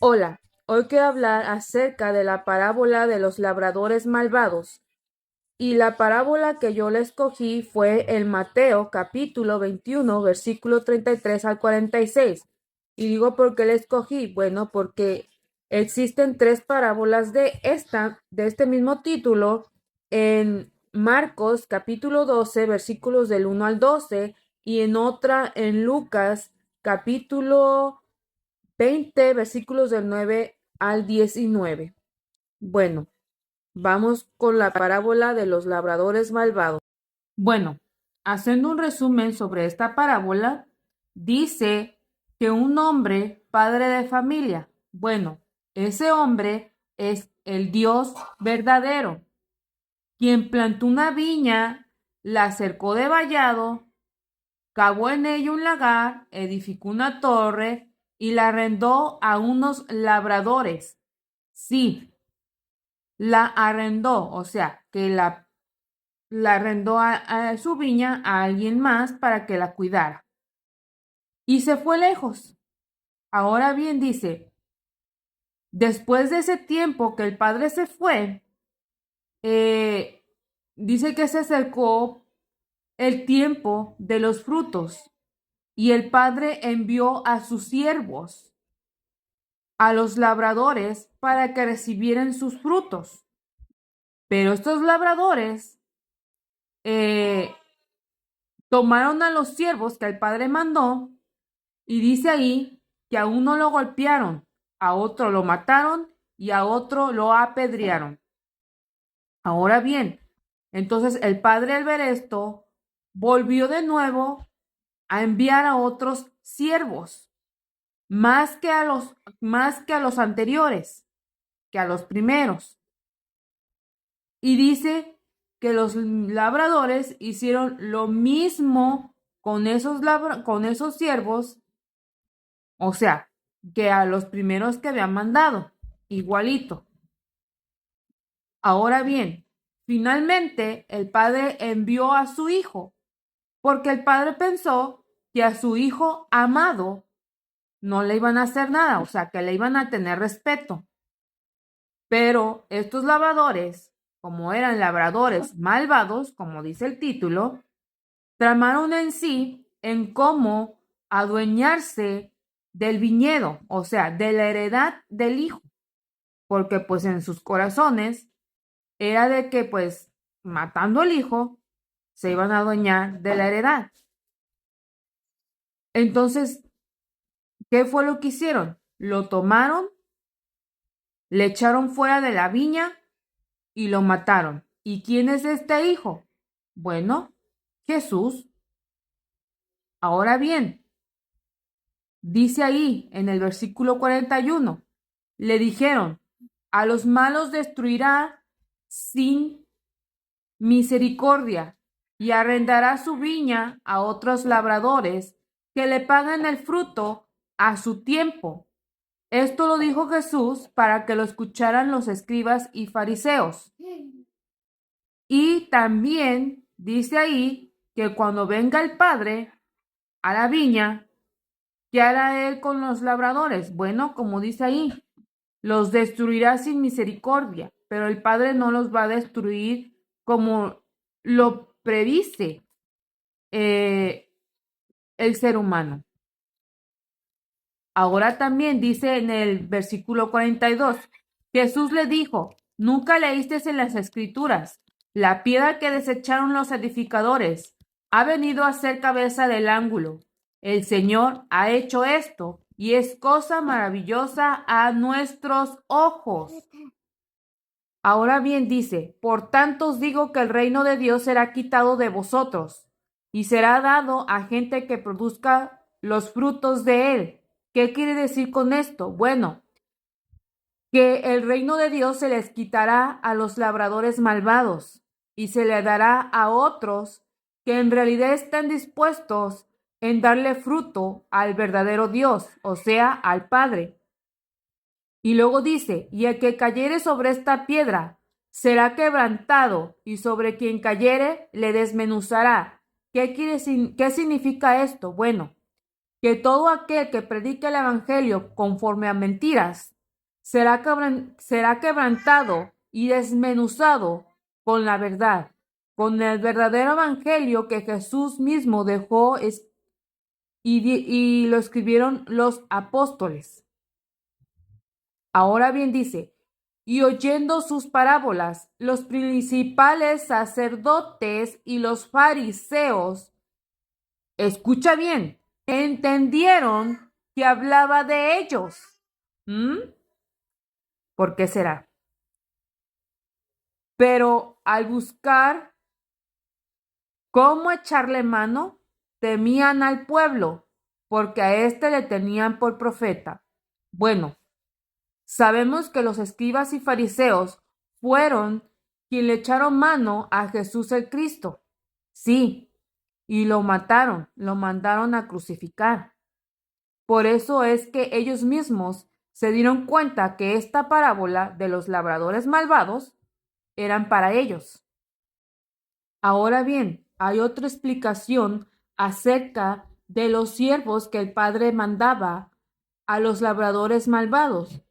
Hola, hoy quiero hablar acerca de la parábola de los labradores malvados. Y la parábola que yo le escogí fue el Mateo capítulo 21, versículo 33 al 46. Y digo por qué la escogí. Bueno, porque existen tres parábolas de este mismo título en Marcos capítulo 12, versículos del 1 al 12, y en otra en Lucas capítulo 20 versículos del 9 al 19. Bueno, vamos con la parábola de los labradores malvados. Bueno, haciendo un resumen sobre esta parábola, dice que un hombre, padre de familia, bueno, ese hombre es el Dios verdadero, quien plantó una viña, la cercó de vallado, cavó en ella un lagar, edificó una torre y la arrendó a unos labradores. Sí, la arrendó, o sea, que la arrendó a su viña a alguien más para que la cuidara. Y se fue lejos. Ahora bien, dice, después de ese tiempo que el padre se fue, eh, dice que se acercó el tiempo de los frutos y el padre envió a sus siervos, a los labradores, para que recibieran sus frutos. Pero estos labradores eh, tomaron a los siervos que el padre mandó y dice ahí que a uno lo golpearon, a otro lo mataron y a otro lo apedrearon. Ahora bien, entonces el padre al ver esto volvió de nuevo a enviar a otros siervos, más que a los anteriores, que a los primeros. Y dice que los labradores hicieron lo mismo con con esos siervos, o sea, que a los primeros que habían mandado, igualito. Ahora bien, finalmente el padre envió a su hijo, porque el padre pensó que a su hijo amado no le iban a hacer nada, o sea, que le iban a tener respeto. Pero estos labradores, como eran labradores malvados, como dice el título, tramaron en sí en cómo adueñarse del viñedo, o sea, de la heredad del hijo, porque pues en sus corazones era de que pues matando al hijo se iban a adueñar de la heredad. Entonces, ¿qué fue lo que hicieron? Lo tomaron, le echaron fuera de la viña y lo mataron. ¿Y quién es este hijo? Bueno, Jesús. Ahora bien, dice ahí en el versículo 41, le dijeron, a los malos destruirá sin misericordia y arrendará su viña a otros labradores que le pagan el fruto a su tiempo. Esto lo dijo Jesús para que lo escucharan los escribas y fariseos. Y también dice ahí que cuando venga el Padre a la viña, ¿qué hará él con los labradores? Bueno, como dice ahí, los destruirá sin misericordia, pero el Padre no los va a destruir como lo predice eh, el ser humano. Ahora también dice en el versículo 42, Jesús le dijo, nunca leíste en las escrituras, la piedra que desecharon los edificadores ha venido a ser cabeza del ángulo. El Señor ha hecho esto y es cosa maravillosa a nuestros ojos. Ahora bien dice, por tanto os digo que el reino de Dios será quitado de vosotros y será dado a gente que produzca los frutos de él. ¿Qué quiere decir con esto? Bueno, que el reino de Dios se les quitará a los labradores malvados y se le dará a otros que en realidad están dispuestos en darle fruto al verdadero Dios, o sea, al Padre. Y luego dice, y el que cayere sobre esta piedra será quebrantado, y sobre quien cayere le desmenuzará. ¿Qué significa esto? Bueno, que todo aquel que predique el evangelio conforme a mentiras será quebrantado y desmenuzado con la verdad, con el verdadero evangelio que Jesús mismo dejó y lo escribieron los apóstoles. Ahora bien dice, y oyendo sus parábolas, los principales sacerdotes y los fariseos, escucha bien, entendieron que hablaba de ellos. ¿Por qué será? Pero al buscar cómo echarle mano, temían al pueblo, porque a éste le tenían por profeta. Bueno, sabemos que los escribas y fariseos fueron quienes le echaron mano a Jesús el Cristo. Sí, y lo mataron, lo mandaron a crucificar. Por eso es que ellos mismos se dieron cuenta que esta parábola de los labradores malvados eran para ellos. Ahora bien, hay otra explicación acerca de los siervos que el padre mandaba a los labradores malvados.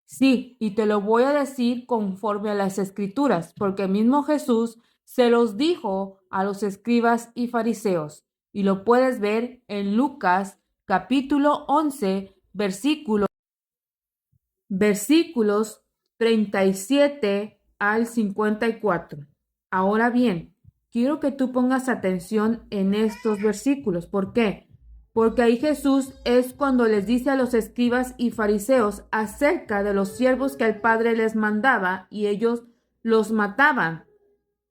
Sí, y te lo voy a decir conforme a las escrituras, porque mismo Jesús se los dijo a los escribas y fariseos, y lo puedes ver en Lucas capítulo 11, versículos 37 al 54. Ahora bien, quiero que tú pongas atención en estos versículos. ¿Por qué? Porque ahí Jesús es cuando les dice a los escribas y fariseos acerca de los siervos que el Padre les mandaba y ellos los mataban,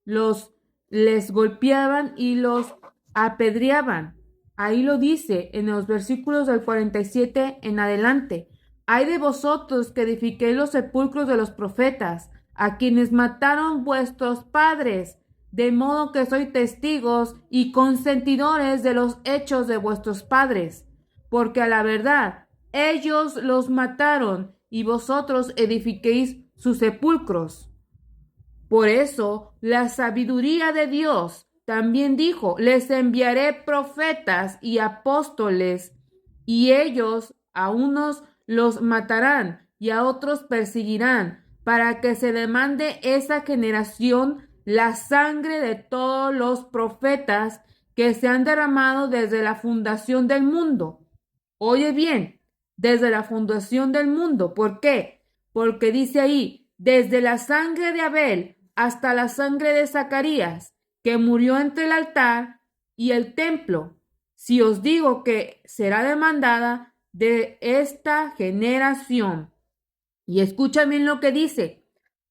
les golpeaban y los apedreaban. Ahí lo dice en los versículos del 47 en adelante. Hay de vosotros que edifiquéis los sepulcros de los profetas, a quienes mataron vuestros padres, de modo que sois testigos y consentidores de los hechos de vuestros padres, porque a la verdad ellos los mataron y vosotros edifiquéis sus sepulcros. Por eso, la sabiduría de Dios también dijo, les enviaré profetas y apóstoles, y ellos a unos los matarán y a otros perseguirán, para que se demande esa generación la sangre de todos los profetas que se han derramado desde la fundación del mundo. Oye bien, desde la fundación del mundo. ¿Por qué? Porque dice ahí, desde la sangre de Abel hasta la sangre de Zacarías, que murió entre el altar y el templo. Si os digo que será demandada de esta generación. Y escucha bien lo que dice.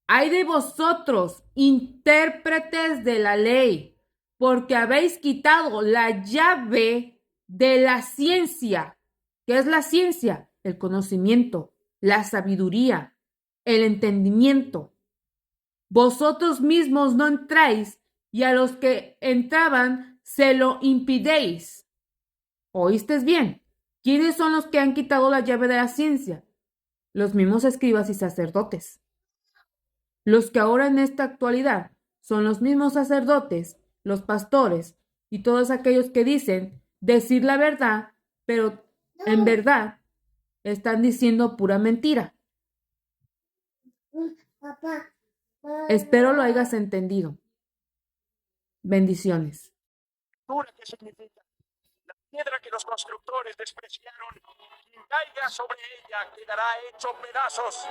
Ay de vosotros, intérpretes de la ley, porque habéis quitado la llave de la ciencia. ¿Qué es la ciencia? El conocimiento, la sabiduría, el entendimiento. Vosotros mismos no entráis y a los que entraban se lo impidéis. ¿Oíste bien? ¿Quiénes son los que han quitado la llave de la ciencia? Los mismos escribas y sacerdotes. Los que ahora en esta actualidad son los mismos sacerdotes, los pastores y todos aquellos que dicen decir la verdad, pero en verdad están diciendo pura mentira. Espero lo hayas entendido. Bendiciones. ¿Qué significa? La piedra que los constructores despreciaron, quien caiga sobre ella quedará hecho pedazos.